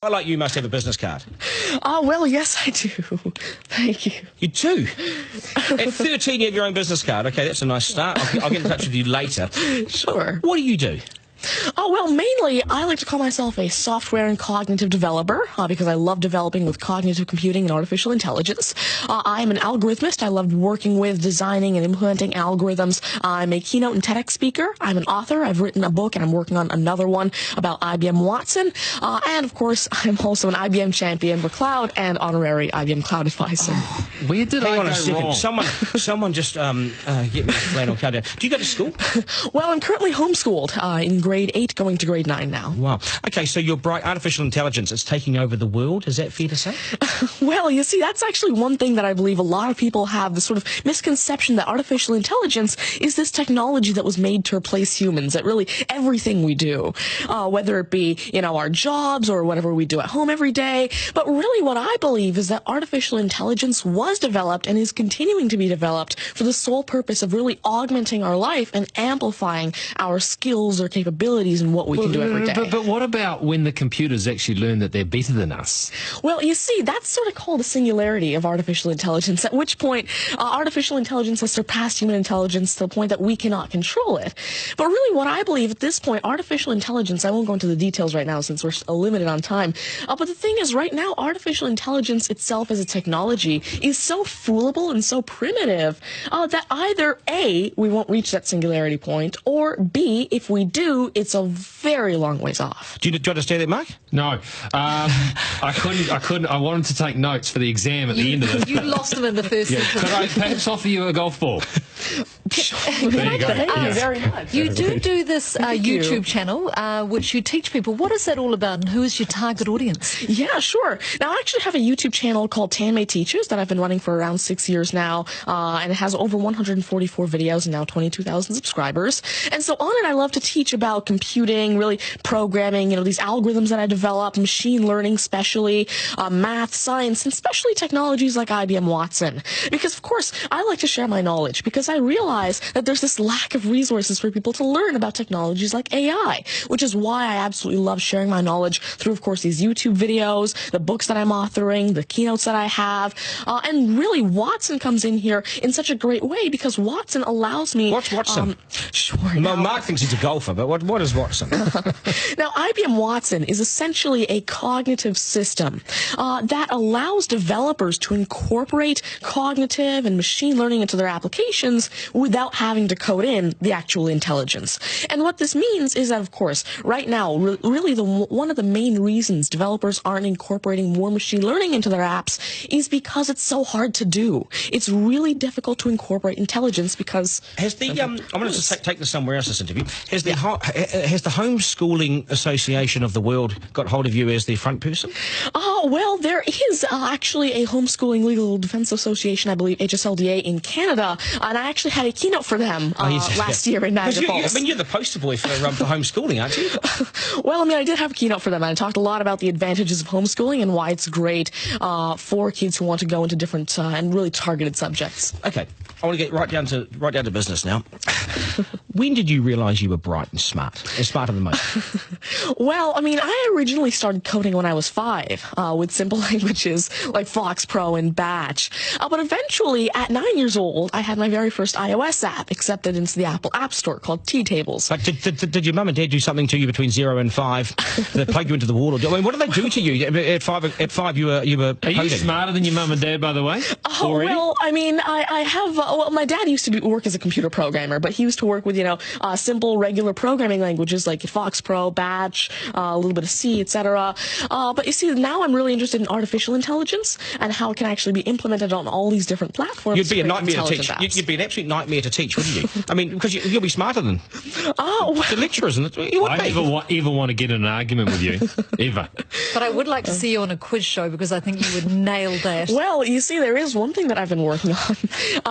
Like you must have a business card. Oh, well, yes, I do. Thank you. You do? At 13, you have your own business card. Okay, that's a nice start. I'll get in touch with you later. Sure. What do you do? Oh, well, mainly, I like to call myself a software and cognitive developer because I love developing with cognitive computing and artificial intelligence. I'm an algorithmist. I love working with, designing, and implementing algorithms. I'm a keynote and TEDx speaker. I'm an author. I've written a book, and I'm working on another one about IBM Watson. And, of course, I'm also an IBM champion for cloud and honorary IBM cloud advisor. Where did Hang I on go a second. wrong? Someone just get me a flannel card down. Do you go to school? Well, I'm currently homeschooled in grade 8, going to grade 9 now. Wow. Okay, so you're bright. Artificial intelligence, it's taking over the world. Is that fair to say? Well, you see, that's actually one thing that I believe a lot of people have, the sort of misconception that artificial intelligence is this technology that was made to replace humans at really everything we do, whether it be, our jobs or whatever we do at home every day. But really what I believe is that artificial intelligence was developed and is continuing to be developed for the sole purpose of really augmenting our life and amplifying our skills or capabilities and what we can do every day. But what about when the computers actually learn that they're better than us? Well, you see, that's sort of called a singularity of artificial intelligence, at which point artificial intelligence has surpassed human intelligence to the point that we cannot control it. But really what I believe at this point, artificial intelligence, I won't go into the details right now since we're limited on time, but the thing is right now, artificial intelligence itself as a technology is so foolable and so primitive that either A, we won't reach that singularity point, or B, if we do, it's a very long ways off. Do you understand that, Mark? No. I couldn't. I wanted to take notes for the exam at the end of it. You lost them in the first sentence. Could I perhaps offer you a golf ball? There you go. Thank you very much. You do this YouTube channel, which you teach people. What is that all about, and who is your target audience? Yeah, sure. Now, I actually have a YouTube channel called Tanmay Teaches that I've been running for around 6 years now, and it has over 144 videos and now 22,000 subscribers. And so on it, I love to teach about computing, really programming, these algorithms that I develop, machine learning especially, math, science, and especially technologies like IBM Watson. Because, of course, I like to share my knowledge because I realize that there's this lack of resources for people to learn about technologies like AI, which is why I absolutely love sharing my knowledge through, of course, these YouTube videos, the books that I'm authoring, the keynotes that I have, and really Watson comes in here in such a great way because Watson allows me... What's Watson? Sure. Mark thinks he's a golfer, but what is Watson? Now, IBM Watson is essentially a cognitive system that allows developers to incorporate cognitive and machine learning into their applications without having to code in the actual intelligence. And what this means is that, of course, right now, really one of the main reasons developers aren't incorporating more machine learning into their apps is because it's so hard to do. It's really difficult to incorporate intelligence because... I'm going to take this somewhere else, this interview. Has the Homeschooling Association of the World got hold of you as their front person? Well, there is actually a Homeschooling Legal Defense Association, I believe, HSLDA, in Canada, and I actually had a keynote for them last year in Niagara Falls. You're the poster boy for homeschooling, aren't you? Well, I did have a keynote for them, and I talked a lot about the advantages of homeschooling and why it's great for kids who want to go into different and really targeted subjects. Okay, I want to get right down to business now. When did you realise you were bright and smarter than most? Well, I originally started coding when I was 5 with simple languages like Fox Pro and Batch. But eventually, at 9 years old, I had my very first iOS app accepted into the Apple App Store called T-Tables. But did your mum and dad do something to you between 0 and 5 that plug you into the wall? What did they do to you? At 5 you were Are you smarter than your mum and dad, by the way? Well, I have... my dad used to work as a computer programmer, but he used to work with, simple, regular programming languages like Fox Pro, Batch, a little bit of C, etc. But you see, now I'm really interested in artificial intelligence and how it can actually be implemented on all these different platforms. You'd be a nightmare to teach. You'd be an absolute nightmare to teach, wouldn't you? Because you'll be smarter than the lecturers. I ever want to get in an argument with you, ever. But I would like to see you on a quiz show because I think you would nail that. Well, you see, there is one thing that I've been working on,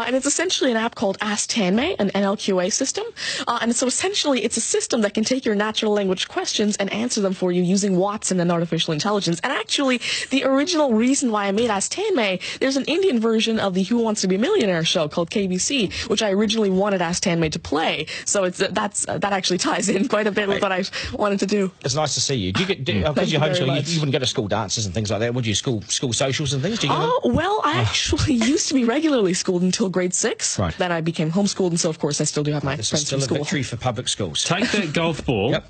and it's essentially an app called Ask Tanmay, an NLQA system. And so essentially, it's a system that can take your natural language questions and answer them for you using Watson and artificial intelligence. And actually, the original reason why I made Ask Tanmay, there's an Indian version of the Who Wants to Be a Millionaire show called KBC, which I originally wanted Ask Tanmay to play. So that actually ties in quite a bit with what I wanted to do. It's nice to see you. Do you get because you're homeschooling? you wouldn't go to school dances and things like that, would you? School socials and things? Do you go? Oh, well, I actually used to be regularly schooled until grade 6. Right. Then I became homeschooled, and so, of course, I still do have my This is friends still from a school. victory for public schools. Take that golf ball Yep.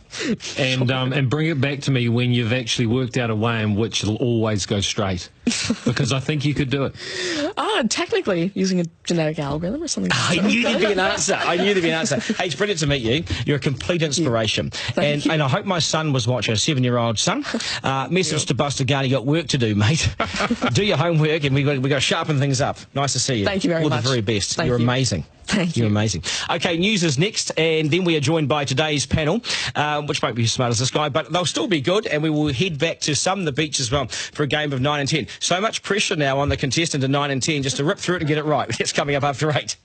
and bring it back to me when you've actually worked out a way in which it'll always go straight. Because I think you could do it. Technically, using a genetic algorithm or something. I knew there'd be an answer. Hey, it's brilliant to meet you. You're a complete inspiration. Thank you. And I hope my son was watching, a 7-year-old son. Message to Buster Garner, you got work to do, mate. Do your homework, and we got to sharpen things up. Nice to see you. Thank you very All much. the very best. Thank You're you. amazing. Thank you. You're amazing. Okay, news is next, and then we are joined by today's panel, which won't be as smart as this guy, but they'll still be good, and we will head back to some of the beach as well for a game of 9 and 10. So much pressure now on the contestant in 9 and 10 just to rip through it and get it right. That's coming up after 8.